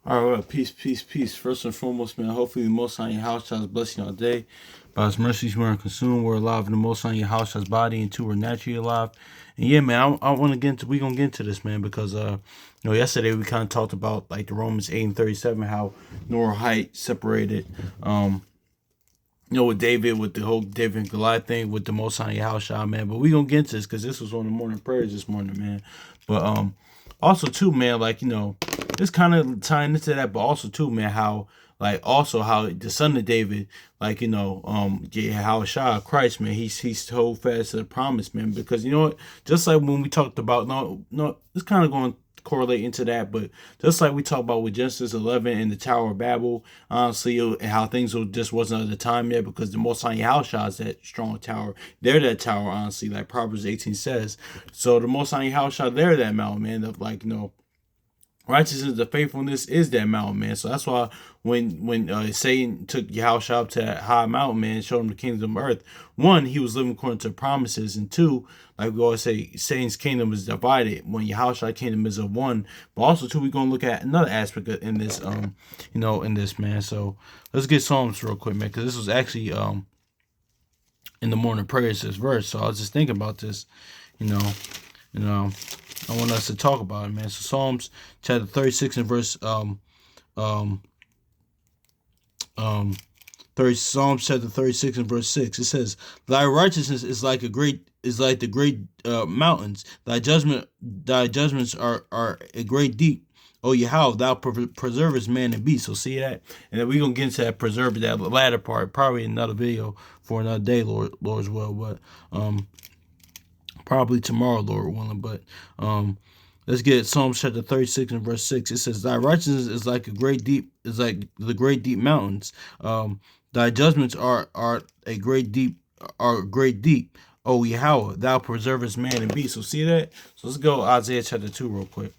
All right, well, peace, peace, peace. First and foremost, man, hopefully the Most High in your house shall bless you all day. By His mercies, we are consumed. We're alive in the Most High in your house shall body, and two, we're naturally alive. And yeah, man, I want to get into, we going to get into this, man, because, yesterday we kind of talked about, like, the Romans 8 and 37, how Noah height separated, with David, with the whole David and Goliath thing, with the Most High in your house shall, man. But we going to get into this because this was on the morning prayers this morning, man. But, also too, man, like, it's kind of tying into that, but also too, man, how like also how the son of David, like, how Shah Christ, man, he's hold fast to the promise, man, because you know what, just like when we talked about, no, it's kind of going to correlate into that, but just like we talked about with Genesis 11 and the Tower of Babel, honestly, and how things just wasn't at the time yet, because the Most High Yahushua is that strong tower. They're that tower, honestly, like Proverbs 18 says. So the Most High Yahushua, they're that mountain, man, of like, righteousness, the faithfulness is that mountain, man. So that's why when Satan took Yahushua up to that high mountain, man, showed him the kingdom of earth. One, he was living according to promises, and two, like we always say, Satan's kingdom is divided when Yahushua kingdom is of one. But also, too, we're gonna look at another aspect in this, in this, man. So let's get Psalms real quick, man, because this was actually in the morning prayers, this verse. So I was just thinking about this, you know, and I want us to talk about it, man. So Psalms chapter 36 and verse 30, Psalms chapter 36 and verse 6. It says, "Thy righteousness is like the great mountains. Thy judgments are a great deep. Oh Yahweh, thou preservest man and beast." So see that, and then we're gonna get into that latter part, probably in another video for another day, Lord's will. But probably tomorrow, Lord willing. But let's get Psalms chapter 36 and verse 6. It says, "Thy righteousness is like the great deep mountains. Thy judgments are a great deep, Oh Yahweh, thou preservest man and beast." So see that? So let's go Isaiah chapter 2 real quick.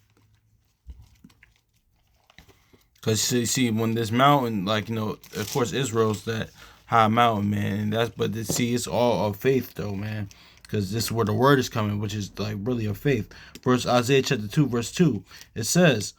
Because you see, when this mountain, like, of course, Israel's that high mountain, man. And it's all of faith, though, man. Because this is where the word is coming, which is, like, really of faith. Verse Isaiah chapter 2, verse 2, it says,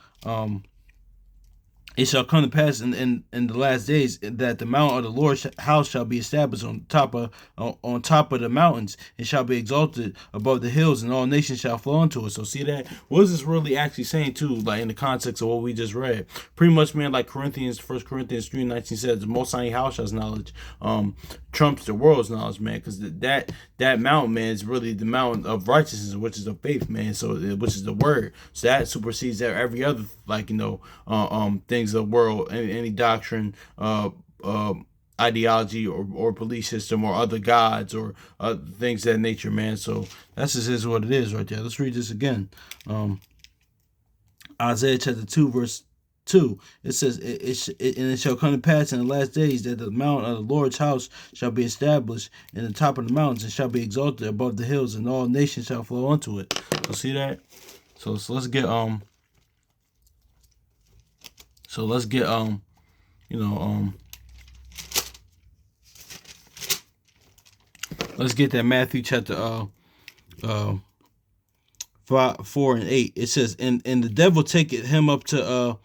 "It shall come to pass in the last days that the mountain of the Lord's house shall be established on top of the mountains. It shall be exalted above the hills, and all nations shall flow into it." So see that? What is this really actually saying too? Like in the context of what we just read, pretty much, man. Like First Corinthians 3:19 says, "The Most High House's knowledge trumps the world's knowledge, man." Because that mountain, man, is really the mountain of righteousness, which is the faith, man. So which is the word. So that supersedes every other, like, things of the world, any doctrine, ideology, or belief system, or other gods, or things of that nature, man. So that's just is what it is right there. Let's read this again. Isaiah chapter 2, verse 2. It says, and it shall come to pass in the last days that the mountain of the Lord's house shall be established in the top of the mountains, and shall be exalted above the hills, and all nations shall flow unto it." So see that? So let's get let's get that Matthew chapter 4 and 8. It says, and the devil taketh him up to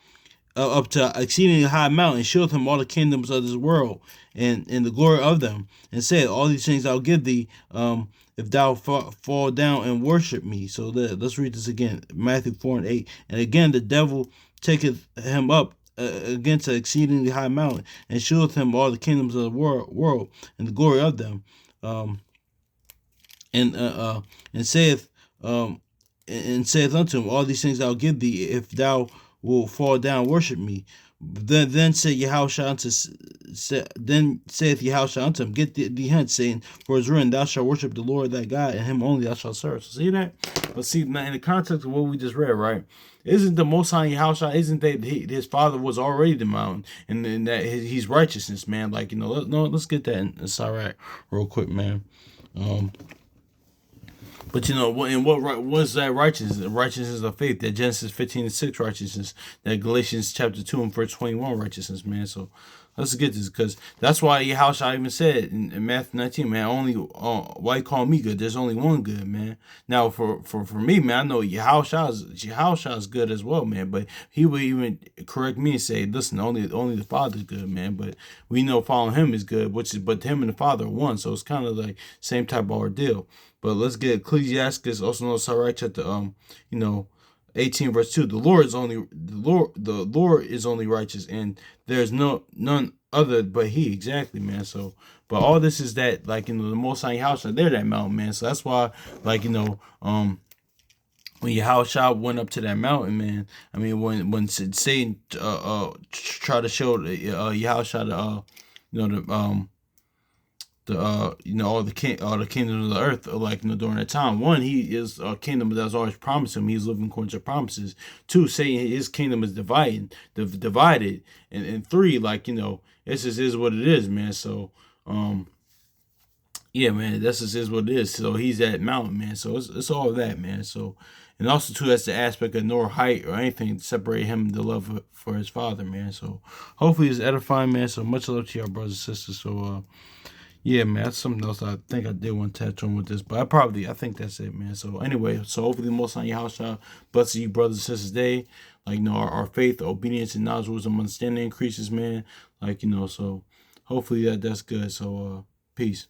exceedingly high mountain, showeth him all the kingdoms of this world, and the glory of them, and said, "All these things I'll give thee, if thou fall down and worship me." So let's read this again. Matthew 4 and 8. "And again the devil taketh him up against an exceedingly high mountain, and showeth him all the kingdoms of the world, and the glory of them, and saith unto him, All these things I'll give thee, if thou wilt fall down and worship me." Then saith Yahushua unto him, "Get thee hence, Satan, for it is written, Thou shalt worship the Lord thy God, and him only thou shalt serve." So see that? But see, now in the context of what we just read, right? Isn't the Most High Yahushua, isn't that his father was already the mountain, and that he's righteousness, man? Like, let's get that in Sirach real quick, man. But what was that righteousness? The righteousness of faith, that Genesis 15:6 righteousness, that Galatians chapter 2 and verse 21 righteousness, man. So Let's get this, because that's why Yahushua even said in Matthew 19, man, only why you call me good? There's only one good, man. Now for me, man, I know Yahushua is good as well, man. But he would even correct me and say, listen, only the Father's good, man. But we know following him is good, but him and the Father are one, so it's kind of like same type of ordeal. But let's get Ecclesiastes, also known as Sirach, chapter 18 verse 2. The Lord is only righteous, and there's none other but he. Exactly, man. So but all this is that, like, the Most High house, they're that mountain, man. So that's why, like, when Yahushua went up to that mountain, man, I mean, when Satan tried to show Yahushua all the kingdoms of the earth, like, during that time. One, he is a kingdom that's always promised him. He's living according to promises. Two, saying his kingdom is divided. And three, like, this is what it is, man. So yeah, man, this is what it is. So he's at mountain, man. So it's all of that, man. So, and also too, that's the aspect of nor height or anything to separate him the love for his Father, man. So hopefully it's edifying, man. So much love to y'all, brothers and sisters. So yeah, man, that's something else I think I did want to touch on with this, but I think that's it, man. So anyway, so hopefully the Most High Yahushua blesses you, brothers and sisters, today. Like, our faith, obedience, and knowledge, wisdom, understanding increases, man. Like, so hopefully that's good. So peace.